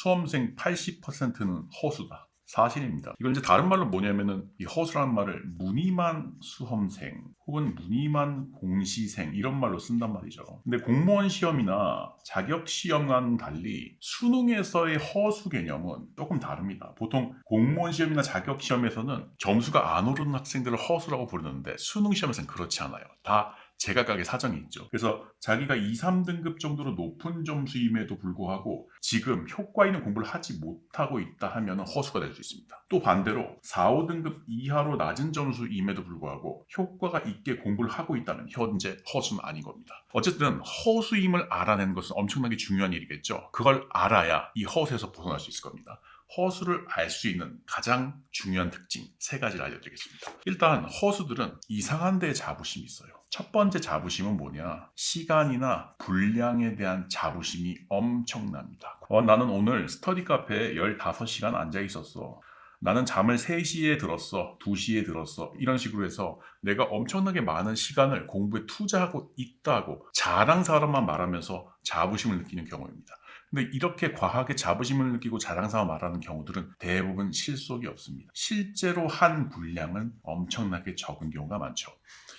수험생 80%는 허수다. 사실입니다. 이걸 이제 다른 말로 뭐냐면은 이 허수라는 말을 무늬만 수험생 혹은 무늬만 공시생 이런 말로 쓴단 말이죠. 근데 공무원 시험이나 자격 시험과는 달리 수능에서의 허수 개념은 조금 다릅니다. 보통 공무원 시험이나 자격 시험에서는 점수가 안 오르는 학생들을 허수라고 부르는데 수능 시험에서는 그렇지 않아요. 다 제각각의 사정이 있죠. 그래서 자기가 2, 3등급 정도로 높은 점수임에도 불구하고 지금 효과 있는 공부를 하지 못하고 있다 하면 허수가 될 수 있습니다. 또 반대로 4, 5등급 이하로 낮은 점수임에도 불구하고 효과가 있게 공부를 하고 있다면 현재 허수는 아닌 겁니다. 어쨌든 허수임을 알아내는 것은 엄청나게 중요한 일이겠죠. 그걸 알아야 이 허수에서 벗어날 수 있을 겁니다. 허수를 알 수 있는 가장 중요한 특징 3가지를 알려드리겠습니다. 일단 허수들은 이상한 데에 자부심이 있어요. 첫 번째 자부심은 뭐냐? 시간이나 분량에 대한 자부심이 엄청납니다. 나는 오늘 스터디 카페에 15시간 앉아 있었어. 나는 잠을 3시에 들었어. 2시에 들었어. 이런 식으로 해서 내가 엄청나게 많은 시간을 공부에 투자하고 있다고 자랑사로만 말하면서 자부심을 느끼는 경우입니다. 근데 이렇게 과하게 자부심을 느끼고 자랑삼아 말하는 경우들은 대부분 실속이 없습니다. 실제로 한 분량은 엄청나게 적은 경우가 많죠.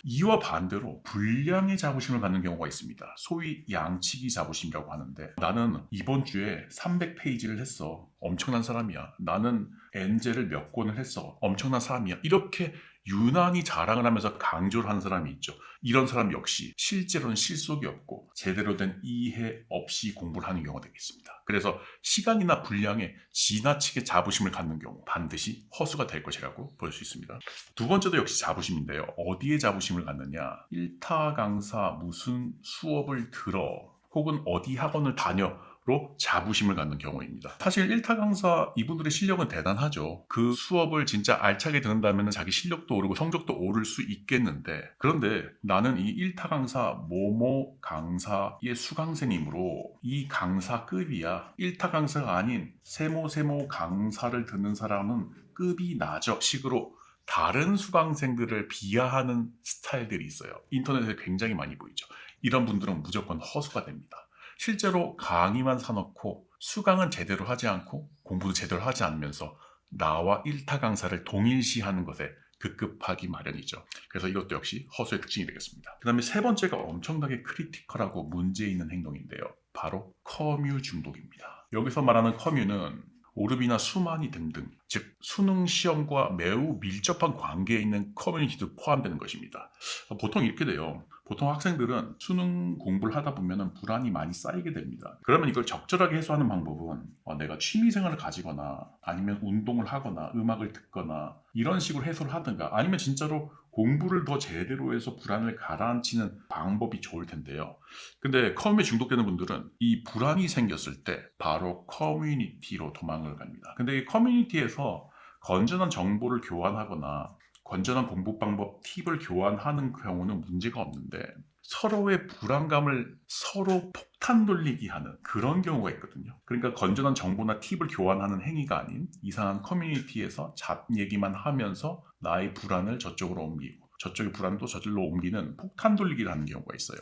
이와 반대로 분량의 자부심을 갖는 경우가 있습니다. 소위 양치기 자부심이라고 하는데 나는 이번 주에 300페이지를 했어. 엄청난 사람이야. 나는 엔제를 몇 권을 했어. 엄청난 사람이야. 이렇게 유난히 자랑을 하면서 강조를 하는 사람이 있죠. 이런 사람 역시 실제로는 실속이 없고 제대로 된 이해 없이 공부를 하는 경우가 되겠습니다. 그래서 시간이나 분량에 지나치게 자부심을 갖는 경우 반드시 허수가 될 것이라고 볼 수 있습니다. 두 번째도 역시 자부심인데요. 어디에 자부심을 갖느냐? 일타 강사 무슨 수업을 들어 혹은 어디 학원을 다녀 로 자부심을 갖는 경우입니다. 사실 1타 강사 이분들의 실력은 대단하죠. 그 수업을 진짜 알차게 듣는다면 자기 실력도 오르고 성적도 오를 수 있겠는데 그런데 나는 이 1타 강사 모모 강사의 수강생이므로 이 강사급이야 1타 강사가 아닌 세모 강사를 듣는 사람은 급이 낮아 식으로 다른 수강생들을 비하하는 스타일들이 있어요. 인터넷에 굉장히 많이 보이죠. 이런 분들은 무조건 허수가 됩니다. 실제로 강의만 사놓고 수강은 제대로 하지 않고 공부도 제대로 하지 않으면서 나와 1타 강사를 동일시하는 것에 급급하기 마련이죠. 그래서 이것도 역시 허수의 특징이 되겠습니다. 그 다음에 3번째가 엄청나게 크리티컬하고 문제 있는 행동인데요. 바로 커뮤 중독입니다. 여기서 말하는 커뮤는 오르비나 수만이 등등 즉 수능 시험과 매우 밀접한 관계에 있는 커뮤니티도 포함되는 것입니다. 보통 이렇게 돼요. 보통 학생들은 수능 공부를 하다 보면 불안이 많이 쌓이게 됩니다. 그러면 이걸 적절하게 해소하는 방법은 내가 취미생활을 가지거나 아니면 운동을 하거나 음악을 듣거나 이런 식으로 해소를 하든가 아니면 진짜로 공부를 더 제대로 해서 불안을 가라앉히는 방법이 좋을 텐데요. 근데 커뮤니티에 중독되는 분들은 이 불안이 생겼을 때 바로 커뮤니티로 도망을 갑니다. 근데 이 커뮤니티에서 건전한 정보를 교환하거나 건전한 공부 방법, 팁을 교환하는 경우는 문제가 없는데 서로의 불안감을 서로 폭탄 돌리기 하는 그런 경우가 있거든요. 그러니까 건전한 정보나 팁을 교환하는 행위가 아닌 이상한 커뮤니티에서 잡 얘기만 하면서 나의 불안을 저쪽으로 옮기고 저쪽의 불안도 저절로 옮기는 폭탄 돌리기를 하는 경우가 있어요.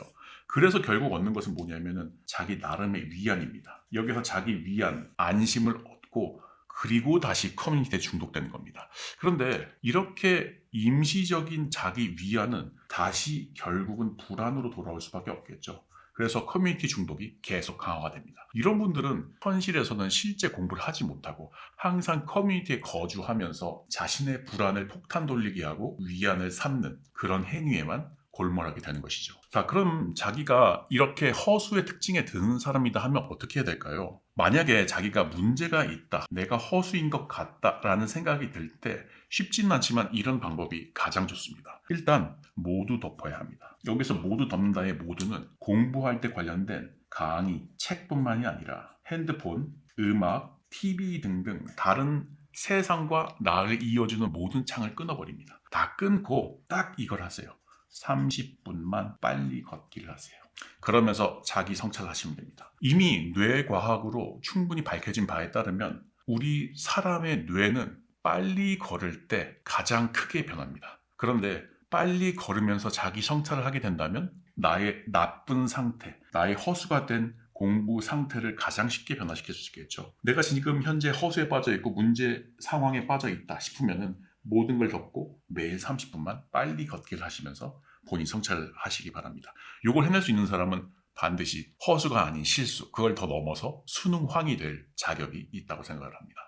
그래서 결국 얻는 것은 뭐냐면은 자기 나름의 위안입니다. 여기서 자기 위안, 안심을 얻고 그리고 다시 커뮤니티에 중독되는 겁니다. 그런데 이렇게 임시적인 자기 위안은 다시 결국은 불안으로 돌아올 수밖에 없겠죠. 그래서 커뮤니티 중독이 계속 강화가 됩니다. 이런 분들은 현실에서는 실제 공부를 하지 못하고 항상 커뮤니티에 거주하면서 자신의 불안을 폭탄 돌리게 하고 위안을 삼는 그런 행위에만 골몰하게 되는 것이죠. 자, 그럼 자기가 이렇게 허수의 특징에 드는 사람이다 하면 어떻게 해야 될까요? 만약에 자기가 문제가 있다, 내가 허수인 것 같다라는 생각이 들 때 쉽지는 않지만 이런 방법이 가장 좋습니다. 일단 모두 덮어야 합니다. 여기서 모두 덮는다의 모두는 공부할 때 관련된 강의, 책뿐만이 아니라 핸드폰, 음악, TV 등등 다른 세상과 나를 이어주는 모든 창을 끊어버립니다. 다 끊고 딱 이걸 하세요. 30분만 빨리 걷기를 하세요. 그러면서 자기 성찰하시면 됩니다. 이미 뇌과학으로 충분히 밝혀진 바에 따르면 우리 사람의 뇌는 빨리 걸을 때 가장 크게 변합니다. 그런데 빨리 걸으면서 자기 성찰을 하게 된다면 나의 나쁜 상태, 나의 허수가 된 공부 상태를 가장 쉽게 변화시킬 수 있겠죠. 내가 지금 현재 허수에 빠져 있고 문제 상황에 빠져 있다 싶으면은 모든 걸 접고 매일 30분만 빨리 걷기를 하시면서 본인 성찰을 하시기 바랍니다. 이걸 해낼 수 있는 사람은 반드시 허수가 아닌 실수, 그걸 더 넘어서 수능황이 될 자격이 있다고 생각을 합니다.